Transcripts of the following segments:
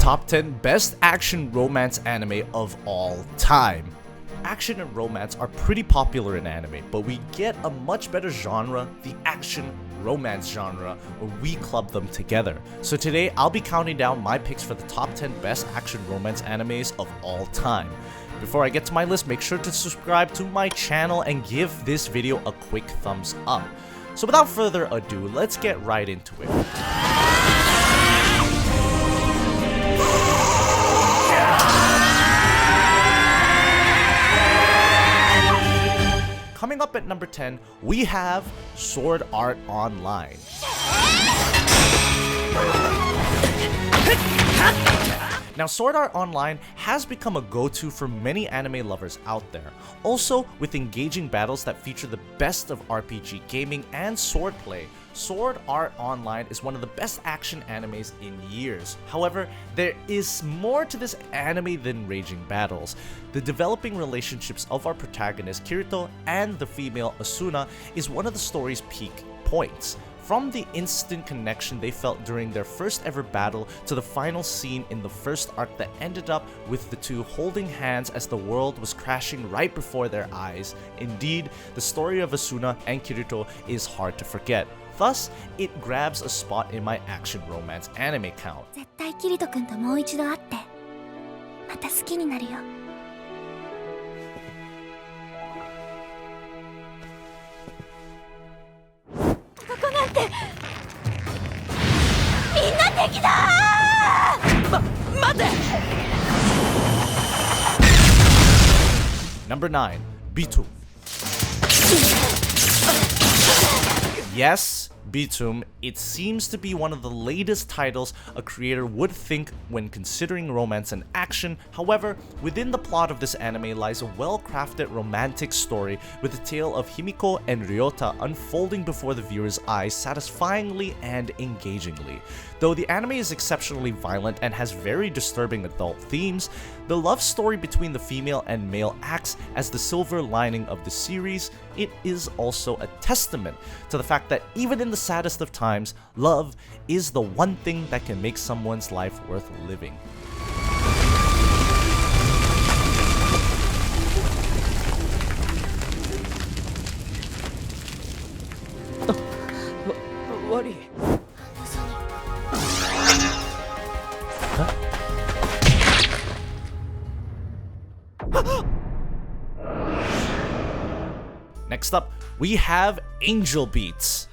top 10 best action romance anime of all time. Action and romance are pretty popular in anime, but we get a much better genre, the action romance genre, where we club them together. So today I'll be counting down my picks for the top 10 best action romance animes of all time. Before I get to my list, make sure to subscribe to my channel and give this video a quick thumbs up. So without further ado, let's get right into it. Coming up at number 10, we have Sword Art Online. Now, Sword Art Online has become a go-to for many anime lovers out there. Also, with engaging battles that feature the best of RPG gaming and swordplay, Sword Art Online is one of the best action animes in years. However, there is more to this anime than raging battles. The developing relationships of our protagonist Kirito and the female Asuna is one of the story's peak points. From the instant connection they felt during their first ever battle to the final scene in the first arc that ended up with the two holding hands as the world was crashing right before their eyes. Indeed, the story of Asuna and Kirito is hard to forget. Thus, it grabs a spot in my action romance anime count. 絶対キリト君ともう一度会ってまた好きになるよ。ここなんてみんな敵だー！待て！ Number 9, Bitum. Yes, Bitum, it seems to be one of the latest titles a creator would think when considering romance and action. However, within the plot of this anime lies a well-crafted romantic story with the tale of Himiko and Ryota unfolding before the viewer's eyes satisfyingly and engagingly. Though the anime is exceptionally violent and has very disturbing adult themes, the love story between the female and male acts as the silver lining of the series. It is also a testament to the fact that even in the saddest of times, love is the one thing that can make someone's life worth living. What are you? Next up, we have Angel Beats.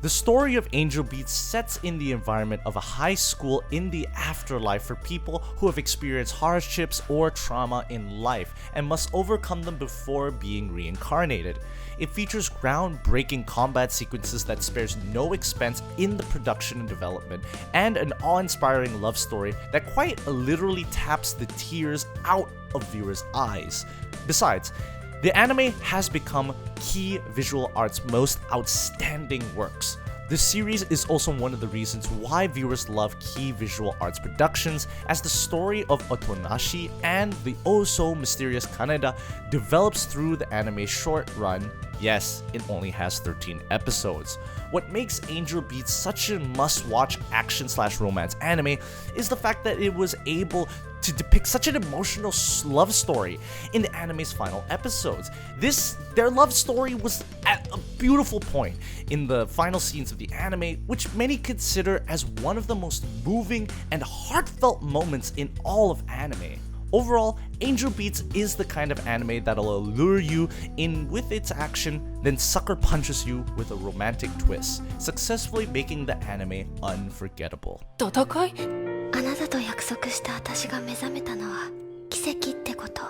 The story of Angel Beats sets in the environment of a high school in the afterlife for people who have experienced hardships or trauma in life and must overcome them before being reincarnated. It features groundbreaking combat sequences that spares no expense in the production and development, and an awe-inspiring love story that quite literally taps the tears out of viewers' eyes. Besides, the anime has become Key Visual Art's most outstanding works. The series is also one of the reasons why viewers love Key Visual Arts productions, as the story of Otonashi and the oh-so-mysterious Kaneda develops through the anime's short run. Yes, it only has 13 episodes. What makes Angel Beats such a must-watch action/romance anime is the fact that it was able to depict such an emotional love story in the anime's final episodes. Their love story was at a beautiful point in the final scenes of the anime, which many consider as one of the most moving and heartfelt moments in all of anime. Overall, Angel Beats is the kind of anime that'll allure you in with its action, then sucker punches you with a romantic twist, successfully making the anime unforgettable. 戦い？あなたと約束した私が目覚めたのは奇跡ってこと。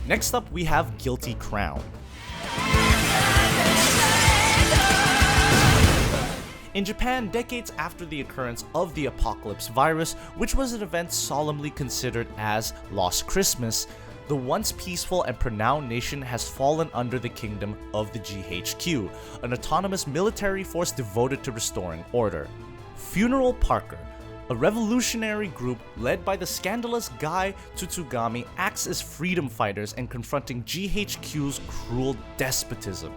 Next up, we have Guilty Crown. In Japan, decades after the occurrence of the apocalypse virus, which was an event solemnly considered as Lost Christmas, the once peaceful and pronounced nation has fallen under the kingdom of the GHQ, an autonomous military force devoted to restoring order. Funeral Parker, a revolutionary group led by the scandalous Guy Tsutsugami, acts as freedom fighters and confronting GHQ's cruel despotism.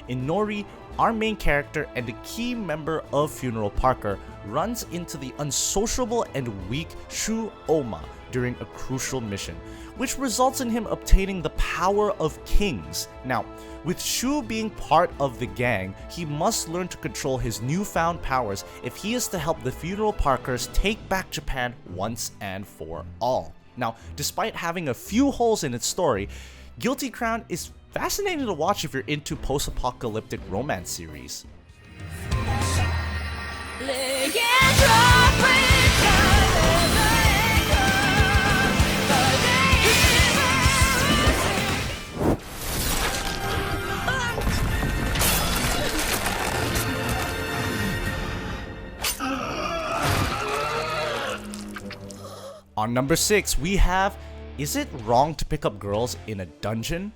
Inori, our main character and a key member of Funeral Parker, runs into the unsociable and weak Shu Oma during a crucial mission, which results in him obtaining the power of kings. Now, with Shu being part of the gang, he must learn to control his newfound powers if he is to help the Funeral Parkers take back Japan once and for all. Now, despite having a few holes in its story, Guilty Crown is fascinating to watch if you're into post-apocalyptic romance series. On number 6, we have, is it wrong to pick up girls in a dungeon?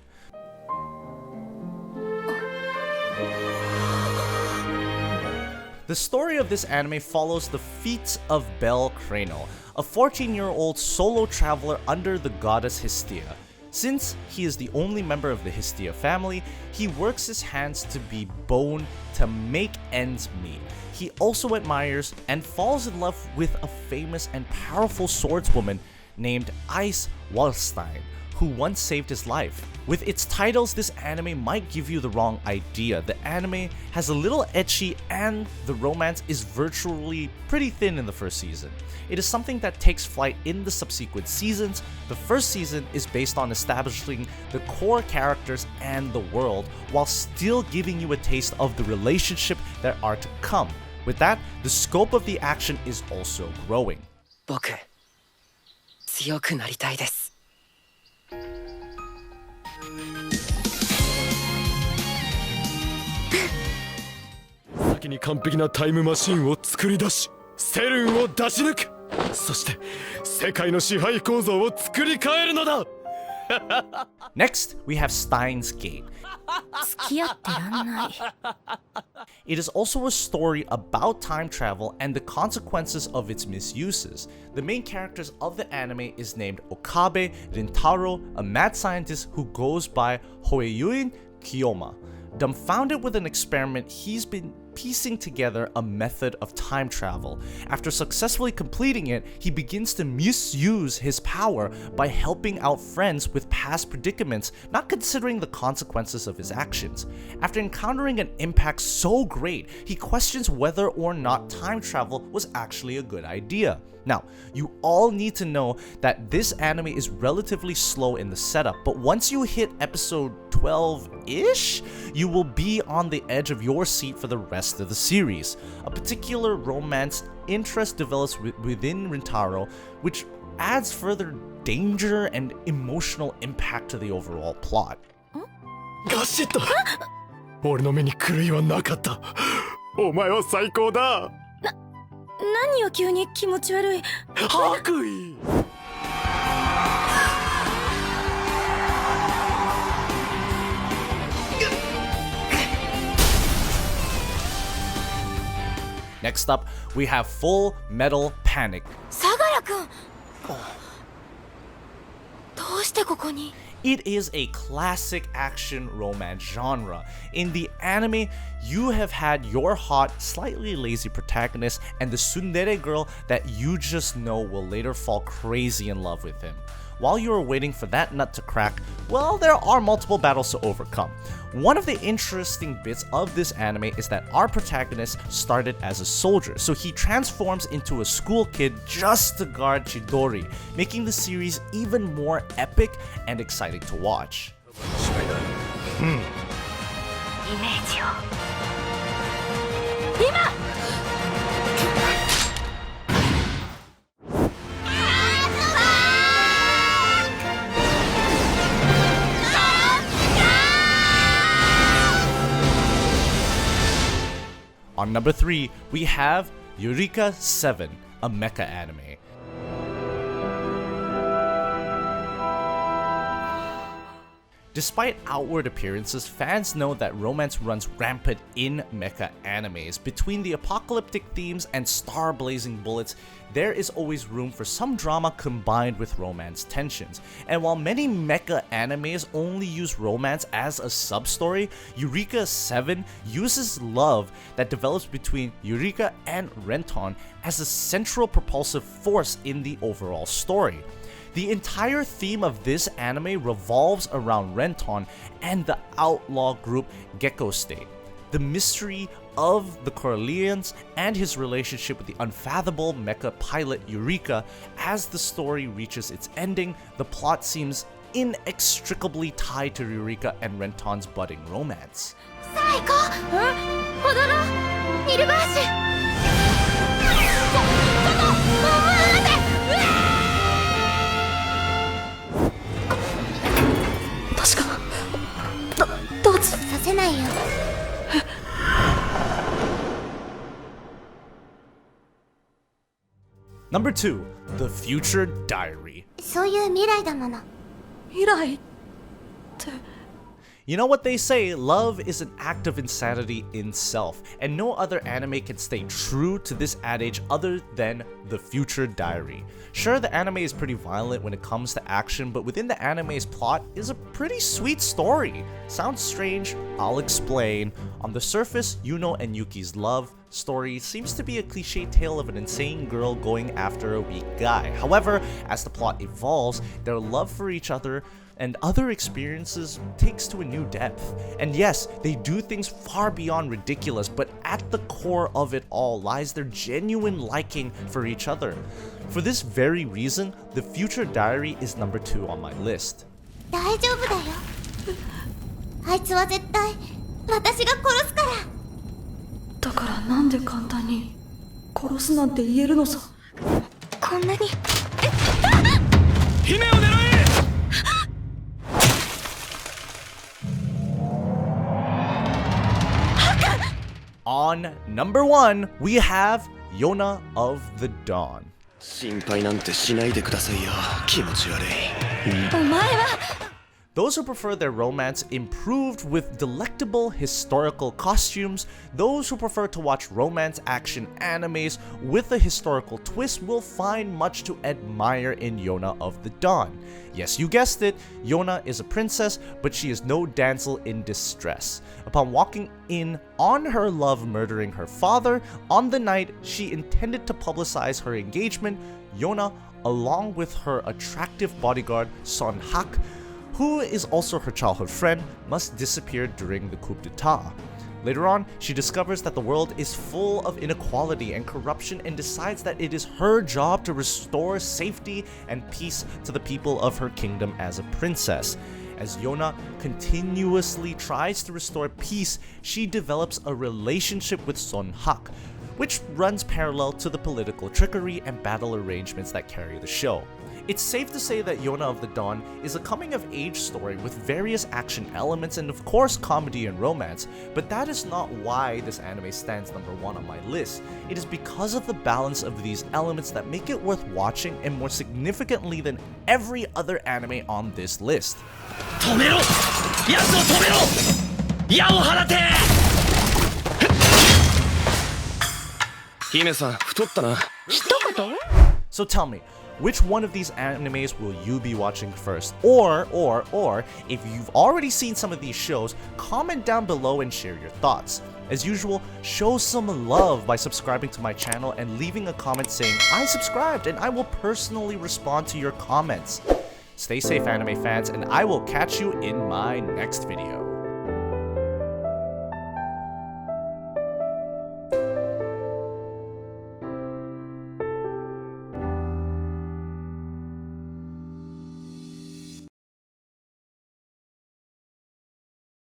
The story of this anime follows the feats of Bel Crano, a 14-year-old solo traveler under the goddess Hestia. Since he is the only member of the Hestia family, he works his hands to be bone to make ends meet. He also admires and falls in love with a famous and powerful swordswoman named Ice Wallstein, who once saved his life. With its titles, this anime might give you the wrong idea. The anime has a little ecchi and the romance is virtually pretty thin in the first season. It is something that takes flight in the subsequent seasons. The first season is based on establishing the core characters and the world, while still giving you a taste of the relationship that are to come. With that, the scope of the action is also growing. 僕、強くなりたいです。先に完璧なタイムマシンを作り出し、セルンを出し抜く。そして世界の支配構造を作り変えるのだ。Next, we have Steins Gate. 付き合ってらんない。It is also a story about time travel and the consequences of its misuses. The main characters of the anime is named Okabe Rintaro, a mad scientist who goes by Hoeyuin Kiyoma. Dumbfounded with an experiment, he's been piecing together a method of time travel. After successfully completing it, he begins to misuse his power by helping out friends with past predicaments, not considering the consequences of his actions. After encountering an impact so great, he questions whether or not time travel was actually a good idea. Now, you all need to know that this anime is relatively slow in the setup, but once you hit episode 12-ish, you will be on the edge of your seat for the rest of the series. A particular romance interest develops within Rintaro, which adds further danger and emotional impact to the overall plot. ガシッと。俺の目に狂いはなかった。お前は最高だ。何よ急に気持ち悪い。白衣。Next up, we have Full Metal Panic. 相良くん。どうしてここに？ It is a classic action romance genre. In the anime, you have had your hot, slightly lazy protagonist and the tsundere girl that you just know will later fall crazy in love with him. While you are waiting for that nut to crack, well, there are multiple battles to overcome. One of the interesting bits of this anime is that our protagonist started as a soldier, so he transforms into a school kid just to guard Chidori, making the series even more epic and exciting to watch. イメージを。今！ On number 3, we have EUREKA 7, a mecha anime. Despite outward appearances, fans know that romance runs rampant in mecha animes. Between the apocalyptic themes and star-blazing bullets, there is always room for some drama combined with romance tensions. And while many mecha animes only use romance as a sub-story, EUREKA 7 uses love that develops between EUREKA and Renton as a central propulsive force in the overall story. The entire theme of this anime revolves around Renton and the outlaw group Gecko State. The mystery of the Corellians and his relationship with the unfathomable mecha pilot EUREKA. As the story reaches its ending, the plot seems inextricably tied to EUREKA and Renton's budding romance. Number 2, The Future Diary. そういう未来だもの。 You know what they say, love is an act of insanity in self, and no other anime can stay true to this adage other than The Future Diary. Sure, the anime is pretty violent when it comes to action, but within the anime's plot is a pretty sweet story. Sounds strange? I'll explain. On the surface, Yuno and Yuki's love story seems to be a cliche tale of an insane girl going after a weak guy. However, as the plot evolves, their love for each other and other experiences takes to a new depth. And yes, they do things far beyond ridiculous, but at the core of it all lies their genuine liking for each other. For this very reason, The Future Diary is number 2 on my list. 大丈夫だよ。あいつは絶対私が殺すから。だからなんで簡単に殺すなんて言えるのさ。こんなに。姫を狙え。On number 1, we have Yona of the Dawn. 心配なんてしないでくださいよ。気持ち悪い。お前は。 Those who prefer their romance improved with delectable historical costumes, those who prefer to watch romance action animes with a historical twist will find much to admire in Yona of the Dawn. Yes, you guessed it, Yona is a princess, but she is no damsel in distress. Upon walking in on her love murdering her father, on the night she intended to publicize her engagement, Yona, along with her attractive bodyguard Son Hak, who is also her childhood friend, must disappear during the coup d'etat. Later on, she discovers that the world is full of inequality and corruption and decides that it is her job to restore safety and peace to the people of her kingdom as a princess. As Yona continuously tries to restore peace, she develops a relationship with Son Hak, which runs parallel to the political trickery and battle arrangements that carry the show. It's safe to say that Yona of the Dawn is a coming-of-age story with various action elements and of course comedy and romance, but that is not why this anime stands number 1 on my list. It is because of the balance of these elements that make it worth watching, and more significantly than every other anime on this list. 止めろ！奴を止めろ！矢を放て！姫さん、太ったな。一言？ So tell me, which one of these animes will you be watching first? Or, if you've already seen some of these shows, comment down below and share your thoughts. As usual, show some love by subscribing to my channel and leaving a comment saying, I subscribed, and I will personally respond to your comments. Stay safe, anime fans, and I will catch you in my next video.